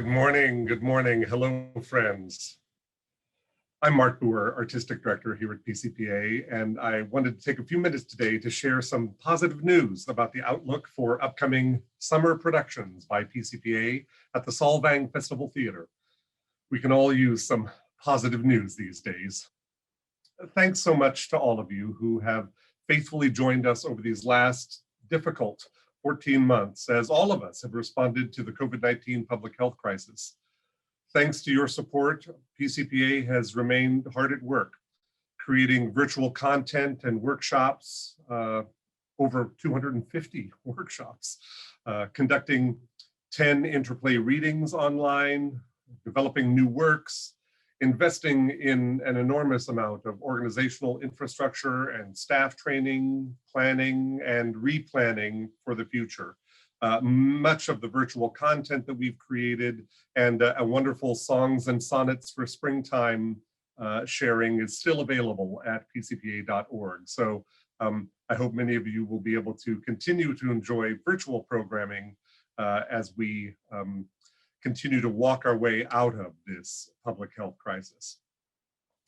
Good morning. Good morning. Hello, friends. I'm Mark Boer, Artistic Director here at PCPA, and I wanted to take a few minutes today to share some positive news about the outlook for upcoming summer productions by PCPA at the Solvang Festival Theater. We can all use some positive news these days. Thanks so much to all of you who have faithfully joined us over these last difficult 14 months, as all of us have responded to the COVID-19 public health crisis. Thanks to your support, PCPA has remained hard at work, creating virtual content and workshops, over 250 workshops, conducting 10 interplay readings online, developing new works, investing in an enormous amount of organizational infrastructure and staff training, planning, and replanning for the future. Much of the virtual content that we've created and a wonderful songs and sonnets for springtime sharing is still available at pcpa.org. So I hope many of you will be able to continue to enjoy virtual programming as we continue to walk our way out of this public health crisis.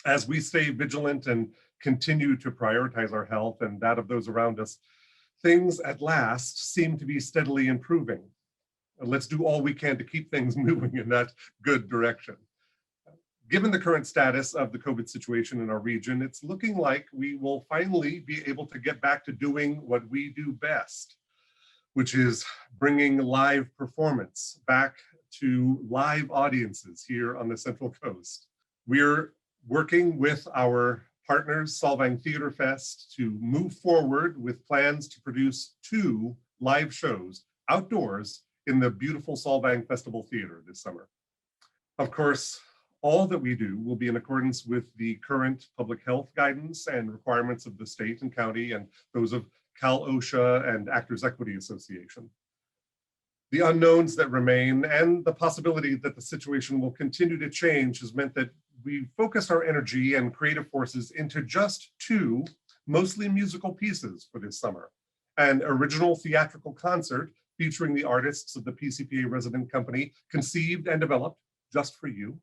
As we stay vigilant and continue to prioritize our health and that of those around us, things at last seem to be steadily improving. Let's do all we can to keep things moving in that good direction. Given the current status of the COVID situation in our region, it's looking like we will finally be able to get back to doing what we do best, which is bringing live performance back to live audiences here on the Central Coast. We're working with our partners, Solvang Theater Fest, to move forward with plans to produce 2 live shows outdoors in the beautiful Solvang Festival Theater this summer. Of course, all that we do will be in accordance with the current public health guidance and requirements of the state and county and those of Cal OSHA and Actors Equity Association. The unknowns that remain and the possibility that the situation will continue to change has meant that we focused our energy and creative forces into just 2 mostly musical pieces for this summer: an original theatrical concert featuring the artists of the PCPA resident company conceived and developed just for you,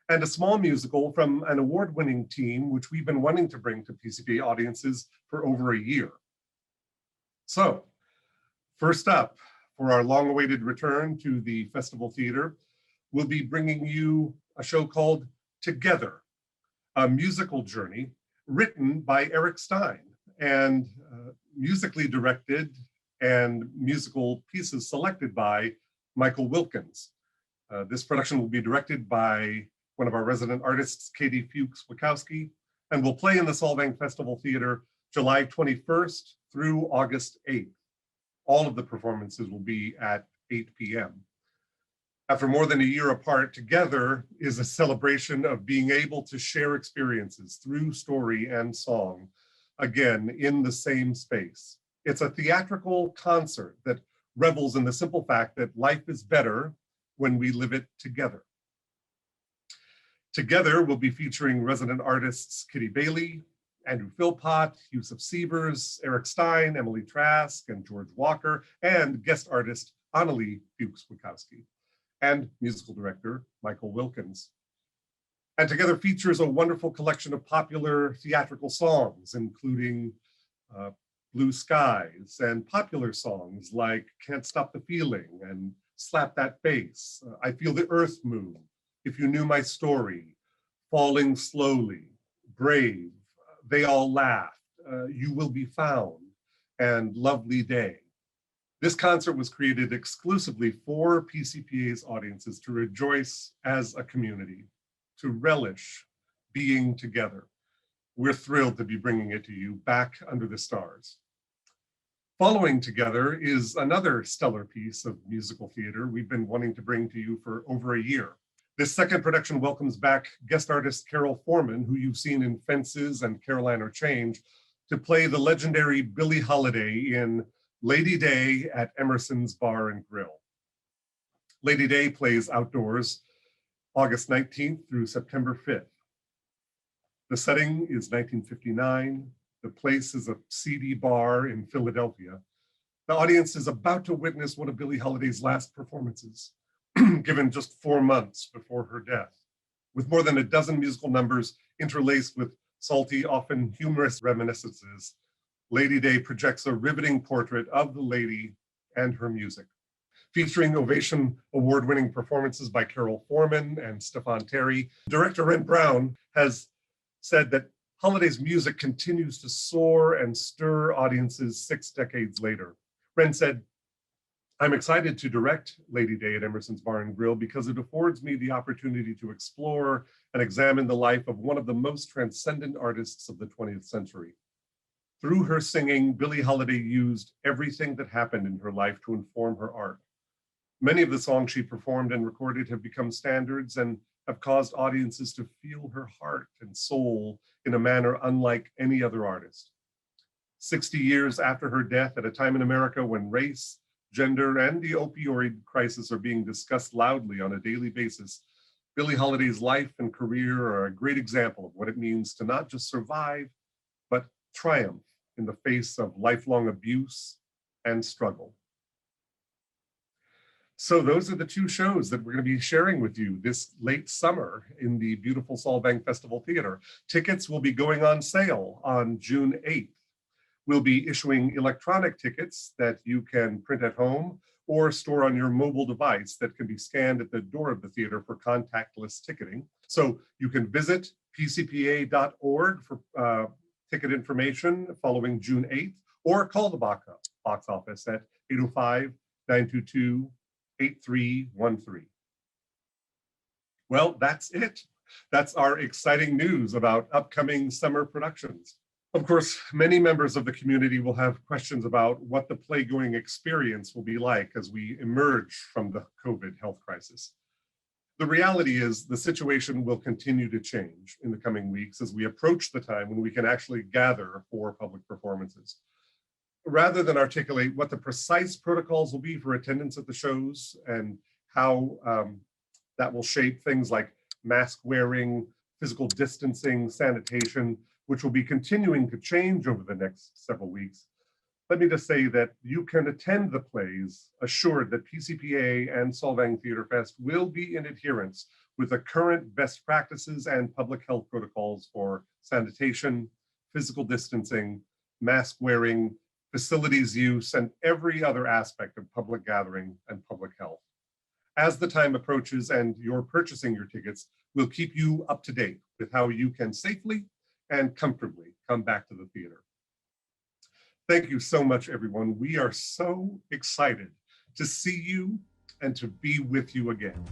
and a small musical from an award-winning team which we've been wanting to bring to PCPA audiences for over a year. So, first up, for our long-awaited return to the Festival Theater, we'll be bringing you a show called Together, a musical journey written by Eric Stein and musically directed and musical pieces selected by Michael Wilkins. This production will be directed by one of our resident artists, Katie Fuchs-Wachowski, and will play in the Solvang Festival Theater July 21st through August 8th. All of the performances will be at 8 p.m. After more than a year apart, Together is a celebration of being able to share experiences through story and song, again, in the same space. It's a theatrical concert that revels in the simple fact that life is better when we live it together. Together, we'll be featuring resident artists Kitty Bailey, Andrew Philpott, Yusuf Sievers, Eric Stein, Emily Trask, and George Walker, and guest artist Annalie Fuchs-Wachowski, and musical director Michael Wilkins. And Together features a wonderful collection of popular theatrical songs, including Blue Skies, and popular songs like Can't Stop the Feeling and Slap That Bass, I Feel the Earth Move, If You Knew My Story, Falling Slowly, Brave, They All Laughed, You Will Be Found, and Lovely Day. This concert was created exclusively for PCPA's audiences to rejoice as a community, to relish being together. We're thrilled to be bringing it to you back under the stars. Following Together is another stellar piece of musical theater we've been wanting to bring to you for over a year. This second production welcomes back guest artist Carol Foreman, who you've seen in Fences and Caroline or Change, to play the legendary Billie Holiday in Lady Day at Emerson's Bar and Grill. Lady Day plays outdoors August 19th through September 5th. The setting is 1959. The place is a seedy bar in Philadelphia. The audience is about to witness one of Billie Holiday's last performances. given just 4 months before her death. With more than a dozen musical numbers interlaced with salty, often humorous reminiscences, Lady Day projects a riveting portrait of the lady and her music. Featuring Ovation award-winning performances by Carol Foreman and Stefan Terry, director Rent Brown has said that Holiday's music continues to soar and stir audiences 6 decades later. Rent said, "I'm excited to direct Lady Day at Emerson's Bar and Grill because it affords me the opportunity to explore and examine the life of one of the most transcendent artists of the 20th century. Through her singing, Billie Holiday used everything that happened in her life to inform her art. Many of the songs she performed and recorded have become standards and have caused audiences to feel her heart and soul in a manner unlike any other artist. 60 years after her death, at a time in America when race, gender, and the opioid crisis are being discussed loudly on a daily basis, Billie Holiday's life and career are a great example of what it means to not just survive, but triumph in the face of lifelong abuse and struggle." So those are the 2 shows that we're going to be sharing with you this late summer in the beautiful Solvang Festival Theater. Tickets will be going on sale on June 8th. We'll be issuing electronic tickets that you can print at home or store on your mobile device that can be scanned at the door of the theater for contactless ticketing. So you can visit pcpa.org for ticket information following June 8th, or call the box office at 805-922-8313. Well, that's it. That's our exciting news about upcoming summer productions. Of course, many members of the community will have questions about what the play-going experience will be like as we emerge from the COVID health crisis. The reality is the situation will continue to change in the coming weeks as we approach the time when we can actually gather for public performances. Rather than articulate what the precise protocols will be for attendance at the shows and how that will shape things like mask wearing, physical distancing, sanitation, which will be continuing to change over the next several weeks, let me just say that you can attend the plays assured that PCPA and Solvang Theater Fest will be in adherence with the current best practices and public health protocols for sanitation, physical distancing, mask wearing, facilities use, and every other aspect of public gathering and public health. As the time approaches and you're purchasing your tickets, we'll keep you up to date with how you can safely and comfortably come back to the theater. Thank you so much, everyone. We are so excited to see you and to be with you again.